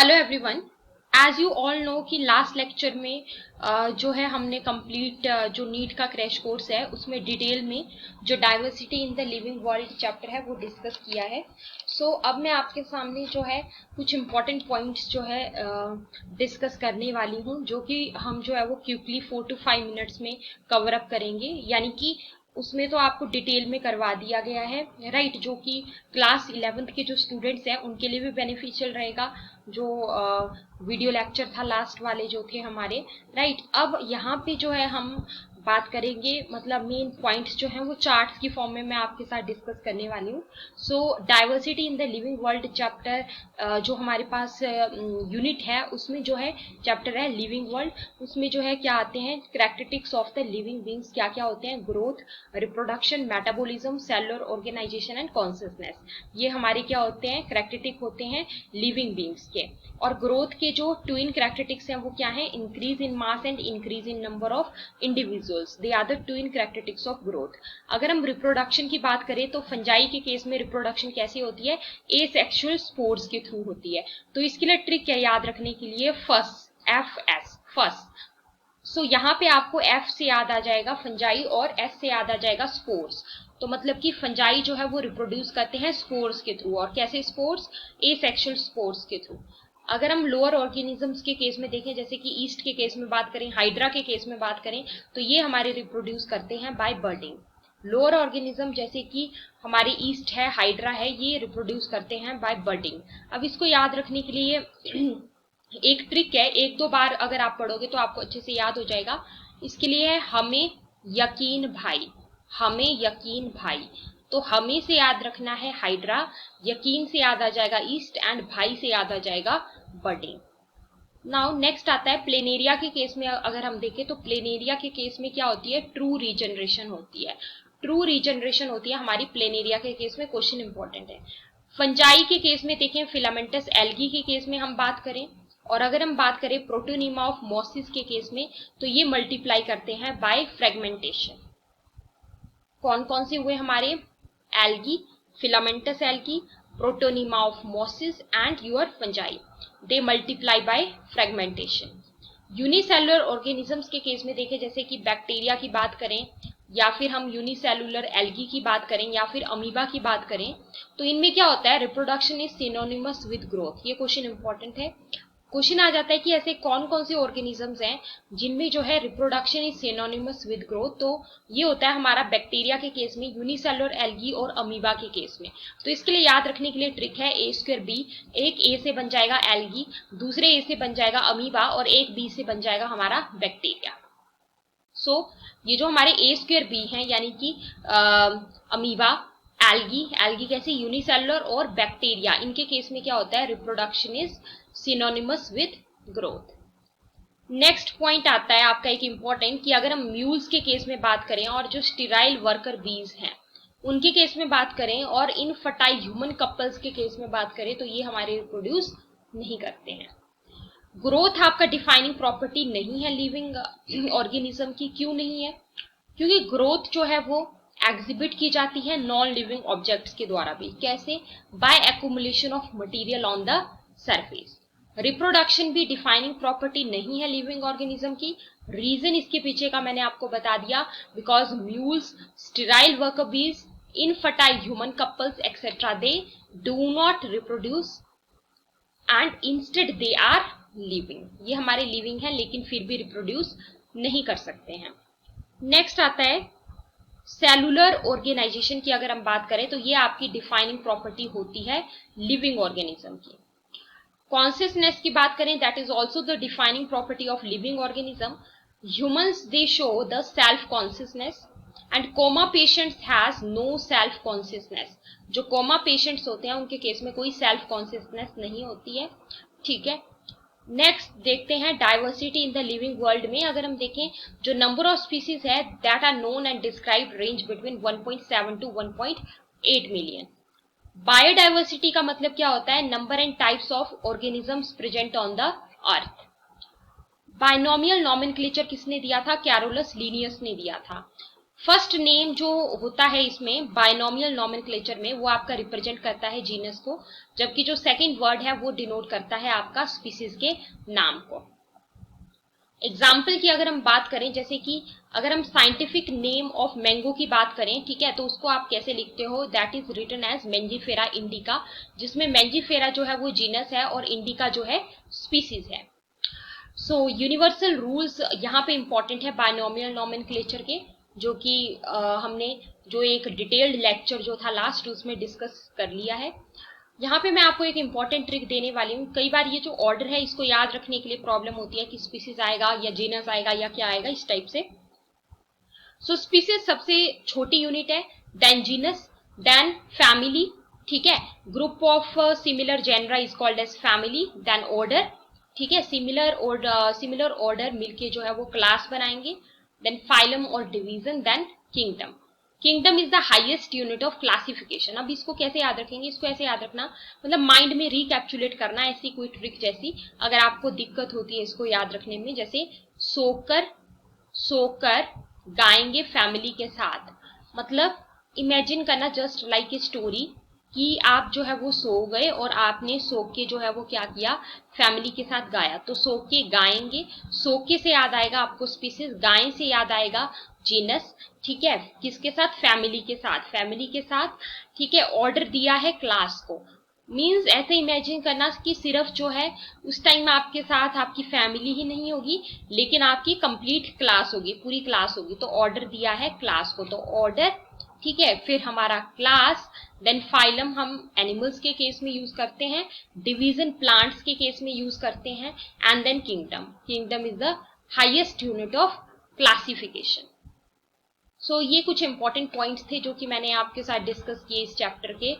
Hello everyone. As you all know कि last lecture में जो है हमने कंप्लीट जो नीट का क्रैश कोर्स है उसमें डिटेल में जो diversity in the living world chapter है वो डिस्कस किया है। सो अब मैं आपके सामने जो है कुछ इम्पोर्टेंट पॉइंट्स जो है डिस्कस करने वाली हूँ, जो कि हम जो है वो क्विकली 4 to 5 मिनट्स में कवर अप करेंगे। यानी कि उसमें तो आपको डिटेल में करवा दिया गया है, राइट, जो कि क्लास 11th के जो स्टूडेंट्स हैं उनके लिए भी बेनिफिशियल रहेगा। जो वीडियो लेक्चर था लास्ट वाले जो थे हमारे, राइट। अब यहाँ पे जो है हम बात करेंगे, मतलब मेन पॉइंट्स जो हैं वो चार्ट्स की फॉर्म में मैं आपके साथ डिस्कस करने वाली हूँ। So diversity in the living world chapter जो हमारे पास यूनिट है उसमें जो है चैप्टर है लिविंग वर्ल्ड। उसमें जो है क्या आते हैं, characteristics of the living beings क्या क्या होते हैं, growth, reproduction, metabolism, cellular organisation and consciousness. ये हमारे क्या होते हैं, कैरेक्टरिस्टिक होते हैं लिविंग बींग्स के। और ग्रोथ के जो ट्विन कैरेक्टरिस्टिक्स हैं वो क्या है, increase in mass and increase in number of individuals, they are the twin characteristics of growth. अगर हम रिप्रोडक्शन की बात करें तो फंजाई के केस में रिप्रोडक्शन कैसी होती है, एसेक्सुअल स्पोर्स के थ्रू होती है। तो इसके लिए ट्रिक क्या याद रखने के लिए, फर्स्ट एफ एस फर्स्ट। सो यहाँ पे आपको एफ से याद आ जाएगा फंजाई और एस से याद आ जाएगा स्पोर्स। तो मतलब कि फंजाई जो है वो रिप्रोड्यूस करते हैं स्पोर्स के थ्रू। और कैसे स्पोर्स, एसेक्सुअल स्पोर्स के थ्रू। अगर हम लोअर ऑर्गेनिजम्स के केस में देखें, जैसे कि ईस्ट के केस में बात करें, हाइड्रा के केस में बात करें, तो ये हमारे रिप्रोड्यूस करते हैं बाय बर्डिंग। लोअर ऑर्गेनिज्म जैसे कि हमारे ईस्ट है, हाइड्रा है, ये रिप्रोड्यूस करते हैं बाय बर्डिंग। अब इसको याद रखने के लिए एक ट्रिक है, एक दो बार अगर आप पढ़ोगे तो आपको अच्छे से याद हो जाएगा। इसके लिए है हमें यकीन भाई, हमें यकीन भाई। तो हमें से याद रखना है हाइड्रा, यकीन से याद आ जाएगा ईस्ट, एंड भाई से याद आ जाएगा बर्डिंग। नाउ नेक्स्ट आता है प्लेनेरिया के केस में। अगर हम देखें तो प्लेनेरिया के केस में क्या होती है, ट्रू रीजनरेशन होती है। ट्रू रीजनरेशन होती है हमारी प्लेनेरिया के केस में। क्वेश्चन इंपॉर्टेंट है। फंजाई के केस में देखें, फिलामेंटस एल्गी के केस में हम बात करें, और अगर हम बात करें प्रोटोनीमा ऑफ मोसिस के केस में, तो ये मल्टीप्लाई करते हैं बाय फ्रेगमेंटेशन। कौन कौन से हुए हमारे, algae, filamentous algae, protonema of mosses and your fungi, they multiply by fragmentation. Unicellular organisms के केस में देखें, जैसे कि बैक्टीरिया की बात करें, या फिर हम यूनिसेलुलर एल्गी की बात करें, या फिर अमीबा की बात करें, तो इनमें क्या होता है, reproduction is synonymous with growth. ये क्वेश्चन इंपॉर्टेंट है। क्वेश्चन आ जाता है कि ऐसे कौन कौन से ऑर्गेनिजम्स हैं जिनमें जो है reproduction is synonymous with growth. तो ये होता है हमारा बैक्टीरिया के केस में, यूनिसेलुलर एल्गी और अमीबा के केस में। तो इसके लिए याद रखने के लिए ट्रिक है ए स्क्वायर बी। एक ए से बन जाएगा एल्गी, दूसरे ए से बन जाएगा अमीबा, और एक बी से बन जाएगा हमारा बैक्टीरिया। सो ये जो हमारे ए स्क्वायर बी हैं, यानी कि अमीबा, एल्गी, एल्गी कैसे, यूनिसेलुलर, और बैक्टीरिया, इनके केस में क्या होता है, reproduction is synonymous with growth. Next point आता है आपका एक इंपॉर्टेंट, कि अगर हम म्यूल्स के केस में बात करें और जो स्टेराइल वर्कर बीज हैं उनके केस में बात करें, और इनफर्टाइल ह्यूमन कपल्स के केस में बात करें, तो ये हमारे रिप्रोड्यूस नहीं करते हैं। ग्रोथ आपका डिफाइनिंग प्रॉपर्टी नहीं है लिविंग ऑर्गेनिज्म की। क्यों नहीं है, क्योंकि ग्रोथ जो है वो एग्जिबिट की जाती है नॉन लिविंग ऑब्जेक्ट्स के द्वारा भी। कैसे, by accumulation of material on the surface. Reproduction भी डिफाइनिंग प्रॉपर्टी नहीं है लिविंग ऑर्गेनिज्म की। रीजन इसके पीछे का मैंने आपको बता दिया, because mules, sterile worker bees, infertile human couples etcetera, they do not reproduce and instead they are living. ये हमारे लिविंग है लेकिन फिर भी रिप्रोड्यूस नहीं कर सकते हैं। नेक्स्ट आता है सेलुलर ऑर्गेनाइजेशन की। अगर हम बात करें तो ये आपकी डिफाइनिंग प्रॉपर्टी होती है लिविंग ऑर्गेनिज्म की। कॉन्सियसनेस की बात करें, that is also the defining property of living organism. Humans they show the self consciousness, and coma patients has no self consciousness. जो कोमा पेशेंट्स होते हैं उनके केस में कोई सेल्फ कॉन्सियसनेस नहीं होती है, ठीक है। नेक्स्ट देखते हैं diversity in the living world में। अगर हम देखें, जो नंबर ऑफ स्पीसीज है that are known and described range between 1.7 to 1.8 million. Biodiversity का मतलब क्या होता है, number and types of organisms present on the earth. Binomial nomenclature किसने दिया था, कैरोलस लीनियस ने दिया था। फर्स्ट नेम जो होता है इसमें बायनोमियल नॉमेनक्लेचर में, वो आपका रिप्रेजेंट करता है जीनस को, जबकि जो सेकंड वर्ड है वो डिनोट करता है आपका स्पीसीज के नाम को। एग्जाम्पल की अगर हम बात करें, जैसे कि अगर हम साइंटिफिक नेम ऑफ मैंगो की बात करें, ठीक है, तो उसको आप कैसे लिखते हो, that is written as mangifera indica, जिसमें मेंजीफेरा जो है वो जीनस है और इंडिका जो है स्पीसीज है। सो यूनिवर्सल रूल्स यहाँ पे इंपॉर्टेंट है बायनोमियल नॉमेनक्लेचर के, जो कि हमने जो एक डिटेल्ड लेक्चर जो था लास्ट उसमें डिस्कस कर लिया है। यहाँ पे मैं आपको एक इंपॉर्टेंट ट्रिक देने वाली हूँ। कई बार ये जो ऑर्डर है इसको याद रखने के लिए प्रॉब्लम होती है कि स्पीसीज आएगा या जीनस आएगा या क्या आएगा, इस टाइप से। सो स्पीसीज सबसे छोटी यूनिट है, देन जीनस, देन फैमिली, ठीक है, group of similar genera is called as family, then order, ठीक है, सिमिलर ऑर्डर मिलके जो है वो क्लास बनाएंगे, देन फाइलम और division, then kingdom. Kingdom is the highest unit of classification. अब इसको कैसे याद रखेंगे, इसको ऐसे याद रखना, मतलब माइंड में रिकैप्चुलेट करना, ऐसी कोई ट्रिक जैसी अगर आपको दिक्कत होती है इसको याद रखने में, जैसे सोकर, सोकर गाएंगे फैमिली के साथ, मतलब इमेजिन करना जस्ट लाइक ए स्टोरी कि आप जो है वो सो गए और आपने सो के जो है वो क्या किया, फैमिली के साथ गाया। तो सो के गाएंगे, सो के से याद आएगा आपको स्पीसीज, गाय से याद आएगा जीनस, ठीक है, किसके साथ, फैमिली के साथ, फैमिली के साथ, ठीक है, ऑर्डर दिया है क्लास को। मीन्स ऐसे इमेजिन करना कि सिर्फ जो है उस टाइम आपके साथ आपकी फैमिली ही नहीं होगी, लेकिन आपकी कंप्लीट क्लास होगी, पूरी क्लास होगी। तो ऑर्डर दिया है क्लास को, तो ऑर्डर, ठीक है, फिर हमारा क्लास, देन फाइलम हम एनिमल्स के केस में यूज करते हैं, डिवीजन प्लांट्स के केस में यूज करते हैं, and then kingdom. Kingdom is the highest unit of classification. So ये कुछ इंपॉर्टेंट पॉइंट्स थे जो कि मैंने आपके साथ डिस्कस किए इस चैप्टर के,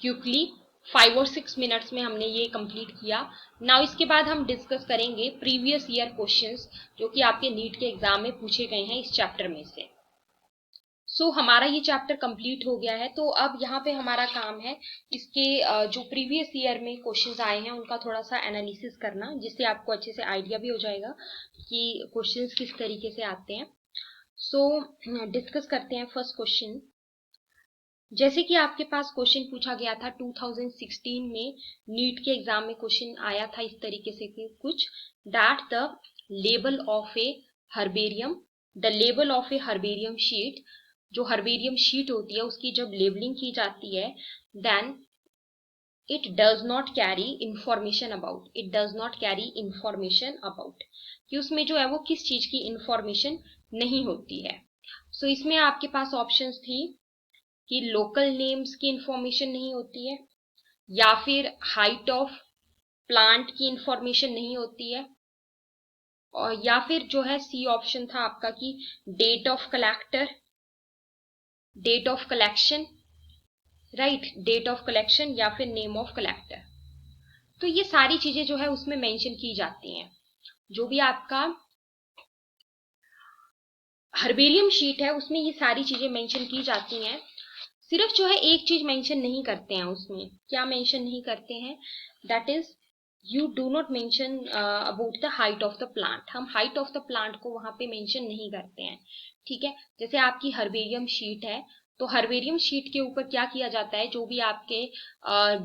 क्विकली 5 और 6 मिनट्स में हमने ये कंप्लीट किया। नाउ इसके बाद हम डिस्कस करेंगे प्रीवियस ईयर क्वेश्चंस जो कि आपके नीट के एग्जाम में पूछे गए हैं इस चैप्टर में से। सो हमारा ये चैप्टर कंप्लीट हो गया है, तो अब यहाँ पे हमारा काम है इसके जो प्रीवियस ईयर में क्वेश्चंस आए हैं उनका थोड़ा सा एनालिसिस करना, जिससे आपको अच्छे से आइडिया भी हो जाएगा कि क्वेश्चंस किस तरीके से आते हैं। सो डिस्कस करते हैं फर्स्ट क्वेश्चन। जैसे कि आपके पास क्वेश्चन पूछा गया था 2016 में नीट के एग्जाम में, क्वेश्चन आया था इस तरीके से कि कुछ, that the label of a herbarium, the label of a herbarium sheet, जो हर्बेरियम शीट होती है उसकी जब लेबलिंग की जाती है, then it does not carry information about, it does not carry information about, कि उसमें जो है वो किस चीज की इंफॉर्मेशन नहीं होती है। सो इसमें आपके पास ऑप्शंस थी कि लोकल नेम्स की इंफॉर्मेशन नहीं होती है, या फिर हाइट ऑफ प्लांट की इंफॉर्मेशन नहीं होती है, और या फिर जो है सी ऑप्शन था आपका कि date of collector, date of collection, right, date of collection या फिर नेम ऑफ कलेक्टर। तो ये सारी चीजें जो है उसमें मेंशन की जाती हैं। जो भी आपका हर्बेरियम शीट है उसमें ये सारी चीजें मेंशन की जाती हैं। सिर्फ जो है एक चीज मेंशन नहीं करते हैं उसमें, क्या मेंशन नहीं करते हैं, that is you do not mention about the height of the plant. हम हाइट ऑफ द प्लांट को वहां पे मेंशन नहीं करते हैं, ठीक है। जैसे आपकी हर्बेरियम शीट है, तो हर्बेरियम शीट के ऊपर क्या किया जाता है, जो भी आपके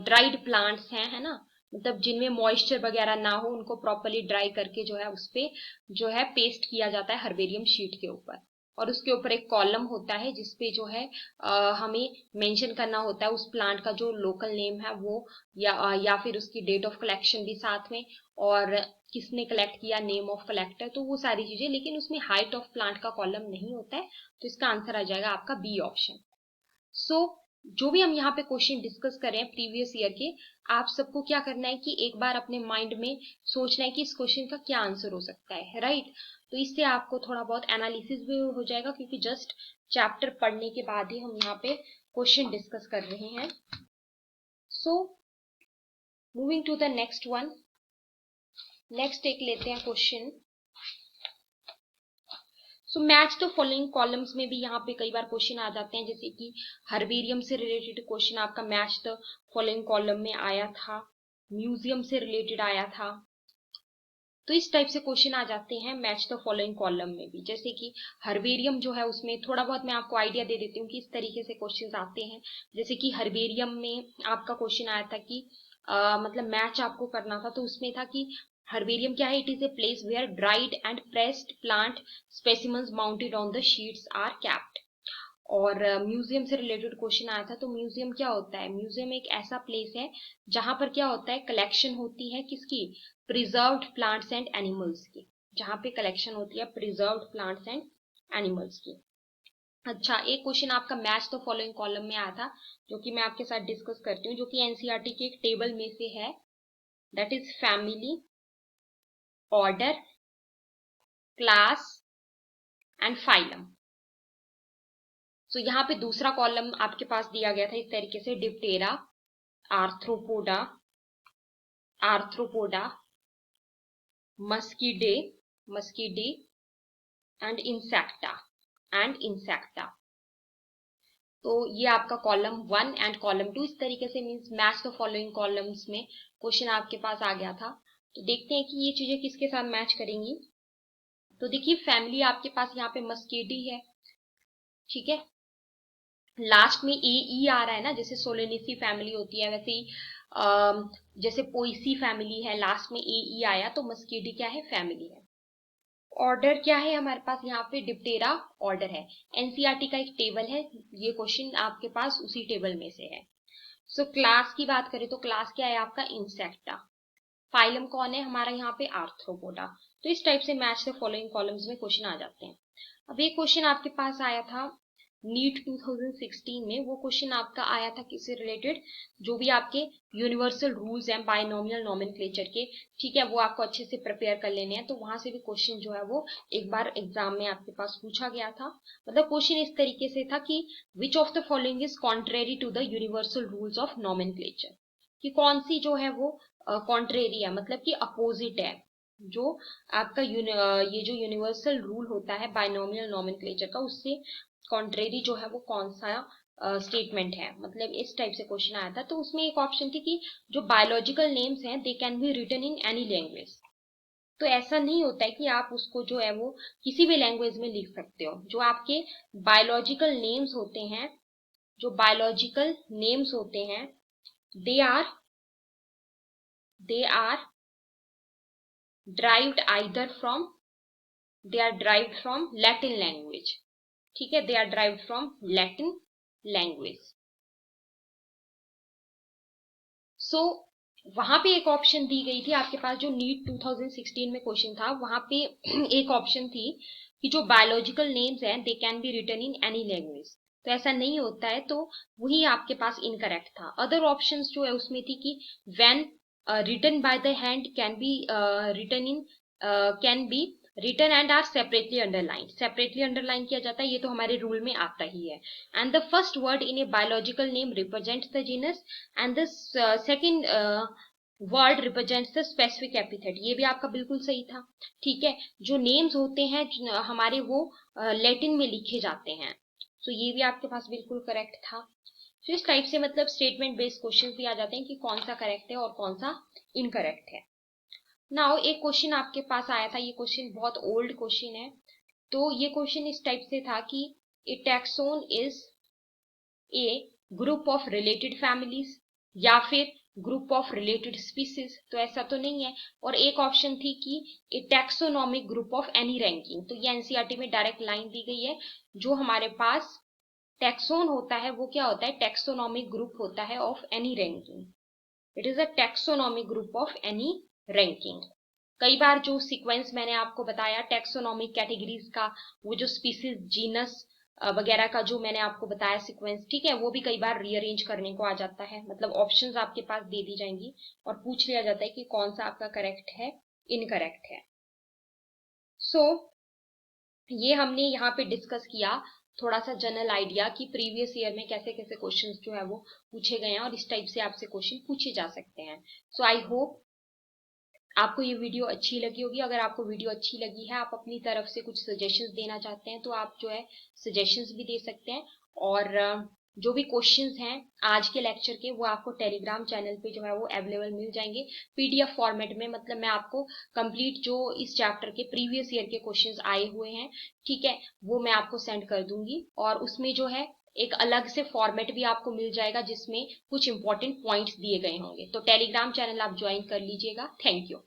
ड्राइड प्लांट्स हैं, है ना, मतलब जिनमें मॉइस्चर वगैरह ना हो, उनको प्रॉपरली ड्राई करके जो है उस पे जो है पेस्ट किया जाता है हर्बेरियम शीट के ऊपर, और उसके ऊपर एक कॉलम होता है जिसपे जो है हमें मेंशन करना होता है उस प्लांट का जो लोकल नेम है वो, या फिर उसकी डेट ऑफ कलेक्शन भी साथ में, और किसने कलेक्ट किया, नेम ऑफ कलेक्टर, तो वो सारी चीजें। लेकिन उसमें हाइट ऑफ प्लांट का कॉलम नहीं होता है, तो इसका आंसर आ जाएगा आपका बी ऑप्शन। सो जो भी हम यहाँ पे क्वेश्चन डिस्कस कर रहे हैं प्रीवियस ईयर के, आप सबको क्या करना है कि एक बार अपने माइंड में सोचना है कि इस क्वेश्चन का क्या आंसर हो सकता है, राइट। तो इससे आपको थोड़ा बहुत एनालिसिस भी हो जाएगा, क्योंकि जस्ट चैप्टर पढ़ने के बाद ही हम यहाँ पे क्वेश्चन डिस्कस कर रहे हैं। So moving to the next one, next एक लेते हैं question. So match the following columns में भी यहाँ पे कई बार क्वेश्चन आ जाते हैं, जैसे कि हर्बेरियम से रिलेटेड क्वेश्चन आपका मैच द फॉलोइंग कॉलम में आया था, म्यूजियम से रिलेटेड आया था। तो इस टाइप से क्वेश्चन आ जाते हैं मैच द फॉलोइंग कॉलम में भी। जैसे कि हर्बेरियम जो है उसमें थोड़ा बहुत मैं आपको आइडिया दे देती हूँ कि इस तरीके से क्वेश्चन आते हैं। जैसे कि हर्बेरियम में आपका क्वेश्चन आया था कि मतलब मैच आपको करना था, तो उसमें था कि हर्बेरियम क्या है, it is a place where dried and pressed plant specimens mounted on the sheets are kept. और म्यूजियम से रिलेटेड क्वेश्चन आया था, तो म्यूजियम क्या होता है, म्यूजियम एक ऐसा प्लेस है जहां पर क्या होता है, कलेक्शन होती है किसकी, प्रिजर्व्ड प्लांट्स एंड एनिमल्स की, जहां पे कलेक्शन होती है प्रिजर्व्ड प्लांट्स एंड एनिमल्स की। अच्छा, एक क्वेश्चन आपका मैच द फॉलोइंग कॉलम में आया था, जो कि मैं आपके साथ डिस्कस करती हूँ, जो कि एनसीईआरटी के एक टेबल में से है, that is family, order, class and phylum. So यहाँ पे दूसरा कॉलम आपके पास दिया गया था इस तरीके से, diptera, arthropoda, arthropoda, muscidae, muscidae and insecta, and insecta. तो ये आपका कॉलम 1 एंड कॉलम 2 इस तरीके से means match the following columns में क्वेश्चन आपके पास आ गया था। तो देखते हैं कि ये चीजें किसके साथ मैच करेंगी। तो देखिए, फैमिली आपके पास यहाँ पे मस्कीडी है, ठीक है, लास्ट में ए ई आ रहा है ना, जैसे सोलेनेसी फैमिली होती है वैसे ही जैसे पोइसी फैमिली है, लास्ट में ए ई आया तो मस्कीडी क्या है, फैमिली है। ऑर्डर क्या है हमारे पास यहाँ पे, डिप्टेरा ऑर्डर है। एनसीईआरटी का एक टेबल है, ये क्वेश्चन आपके पास उसी टेबल में से है। सो क्लास की बात करें तो क्लास क्या है आपका, इंसेक्टा। फाइलम कौन है हमारा यहाँ पे, आर्थ्रोपोडा। तो इस टाइप से मैच द फॉलोइंग कॉलम्स में क्वेश्चन आ जाते हैं। अब एक क्वेश्चन आपके पास आया था नीट 2016 में, वो क्वेश्चन आपका आया था किससे रिलेटेड, जो भी आपके यूनिवर्सल रूल्स हैं बाइनोमियल नोमेनक्लेचर के, ठीक है, वो आपको अच्छे से प्रिपेयर कर लेने हैं। तो वहां से भी क्वेश्चन जो है वो एक बार एग्जाम में आपके पास पूछा गया था। मतलब क्वेश्चन इस तरीके से था कि which of the following is contrary to the universal rules of nomenclature, कि कौन सी जो है वो कॉन्ट्रेरी है, मतलब कि अपोजिट है, जो आपका ये जो यूनिवर्सल रूल होता है बाइनोमियल नोमेनक्लेचर का, उससे कॉन्ट्रेरी जो है वो कौन सा स्टेटमेंट है। मतलब इस टाइप से क्वेश्चन आया था। तो उसमें एक ऑप्शन थी कि जो बायोलॉजिकल नेम्स हैं they can be written in any language. तो ऐसा नहीं होता है कि आप उसको जो है वो किसी भी लैंग्वेज में लिख सकते हो। जो आपके बायोलॉजिकल नेम्स होते हैं, जो बायोलॉजिकल नेम्स होते हैं, they are derived either from they are derived from Latin language, ठीक है, they are derived from Latin language। So वहां पे एक ऑप्शन दी गई थी आपके पास, जो नीट 2016 में क्वेश्चन था, वहां पे एक ऑप्शन थी कि जो बायोलॉजिकल नेम्स हैं they can be written in any language. तो ऐसा नहीं होता है, तो वही आपके पास इनकरेक्ट था। अदर ऑप्शंस जो है उसमें थी कि when written by the hand can be written in can be written and are separately underline, separately underline किया जाता है, ये तो हमारे रूल में आता ही है। And the first word in a biological name represents the genus and the second word represents the specific epithet, ये भी आपका बिल्कुल सही था, ठीक है। जो नेम्स होते हैं हमारे वो लैटिन में लिखे जाते हैं, तो ये भी आपके पास बिल्कुल करेक्ट था। तो इस टाइप से मतलब स्टेटमेंट बेस्ड क्वेश्चन भी आ जाते हैं कि कौन सा करेक्ट है और कौन सा इनकरेक्ट है। नाउ एक क्वेश्चन आपके पास आया था, ये क्वेश्चन बहुत ओल्ड क्वेश्चन है। तो ये क्वेश्चन इस टाइप से था कि a taxon is a group of related families या फिर ग्रुप ऑफ रिलेटेड स्पीसीज। तो ऐसा तो नहीं है। और एक ऑप्शन थी कि a taxonomic group of any ranking. तो ये एनसीईआरटी में डायरेक्ट लाइन दी गई है, जो हमारे पास टैक्सोन होता है वो क्या होता है, टैक्सोनॉमिक ग्रुप होता है of any ranking. It is a taxonomic group of any ranking. कई बार जो सीक्वेंस मैंने आपको बताया टैक्सोनॉमिक कैटेगरीज का, वो जो स्पीसीज जीनस वगैरह का जो मैंने आपको बताया सीक्वेंस, ठीक है, वो भी कई बार रीअरेंज करने को आ जाता है। मतलब ऑप्शंस आपके पास दे दी जाएंगी और पूछ लिया जाता है कि कौन सा आपका करेक्ट है, इनकरेक्ट है। सो ये हमने यहाँ पे डिस्कस किया थोड़ा सा जनरल आइडिया कि प्रीवियस ईयर में कैसे कैसे क्वेश्चंस जो है वो पूछे गए हैं और इस टाइप से आपसे क्वेश्चन पूछे जा सकते हैं। सो आई होप आपको ये वीडियो अच्छी लगी होगी। अगर आपको वीडियो अच्छी लगी है, आप अपनी तरफ से कुछ सजेशंस देना चाहते हैं, तो आप जो है सजेशंस भी दे सकते हैं। और जो भी क्वेश्चंस हैं आज के लेक्चर के, वो आपको टेलीग्राम चैनल पे जो है वो अवेलेबल मिल जाएंगे पीडीएफ फॉर्मेट में। मतलब मैं आपको कंप्लीट जो इस चैप्टर के प्रीवियस ईयर के क्वेश्चंस आए हुए हैं, ठीक है, वो मैं आपको सेंड कर दूंगी। और उसमें जो है एक अलग से फॉर्मेट भी आपको मिल जाएगा जिसमें कुछ इंपॉर्टेंट पॉइंट्स दिए गए होंगे। तो टेलीग्राम चैनल आप ज्वाइन कर लीजिएगा। Thank you.